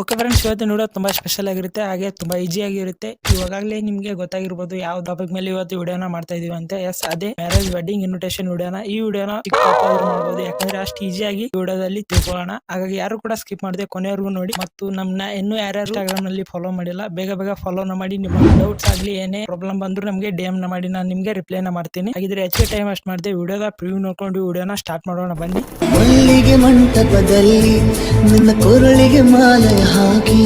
Okay friends, ಇವತ್ತಿನ video ತುಂಬಾ special ಆಗಿರುತ್ತೆ, ಹಾಗೆ ತುಂಬಾ ಈಜಿ ಆಗಿರುತ್ತೆ. ಇವಾಗಲೇ ನಿಮ್ಗೆ ಗೊತ್ತಾಗಿರ್ಬೋದು ಯಾವ ಟಾಪಿಕ್ ಮೇಲೆ ಇವತ್ತು ವಿಡಿಯೋನ ಮಾಡ್ತಾ ಇದೀವಿ ಅಂತ. ಎಸ್, ಅದೇ ಮ್ಯಾರೇಜ್ ವೆಡ್ಡಿಂಗ್ ಇನ್ವಿಟೇಷನ್ ವಿಡಿಯೋನ. ಈ ವಿಡಿಯೋನ ಚಿಕ್ಕ ಪಾಪದವರು ಮಾಡ್ಬೋದು, ಯಾಕಂದ್ರೆ ಅಷ್ಟು ಈಸಿಯಾಗಿ ವಿಡಿಯೋದಲ್ಲಿ ತಿಳ್ಕೊಳ್ಳೋಣ. ಹಾಗಾಗಿ ಯಾರು ಕೂಡ ಸ್ಕಿಪ್ ಮಾಡದೆ ಕೊನೆವರೆಗೂ ನೋಡಿ. ಮತ್ತು ನಮ್ಮನ್ನ ಇನ್ನೂ ಯಾರ್ಯಾರು ಇನ್ಸ್ಟಾಗ್ರಾಮ್ ನಲ್ಲಿ ಫಾಲೋ ಮಾಡಿಲ್ಲ, ಬೇಗ ಬೇಗ ಫಾಲೋನ ಮಾಡಿ. ನಿಮ್ಮ ಡೌಟ್ಸ್ ಆಗ್ಲಿ ಏನೇ ಪ್ರಾಬ್ಲಮ್ ಬಂದ್ರು ನಮಗೆ ಡಿಎಂ ನ ಮಾಡಿ, ನಾನು ನಿಮ್ಗೆ ರಿಪ್ಲೈನ ಮಾಡ್ತೀನಿ. ಹಾಗಿದ್ರೆ ಹೆಚ್ಚಿಗೆ ಟೈಮ್ ಅಷ್ಟು ಮಾಡಿದೆ, ವಿಡಿಯೋದ ಪ್ರಿವ್ಯೂ ನೋಡ್ಕೊಂಡು ವಿಡಿಯೋನ ಸ್ಟಾರ್ಟ್ ಮಾಡೋಣ ಬನ್ನಿ. ಮಲ್ಲಿಗೆ ಮಂಟಪದಲ್ಲಿ ನಿನ್ನ ಕೊರಳಿಗೆ ಮಾಲೆ ಹಾಕಿ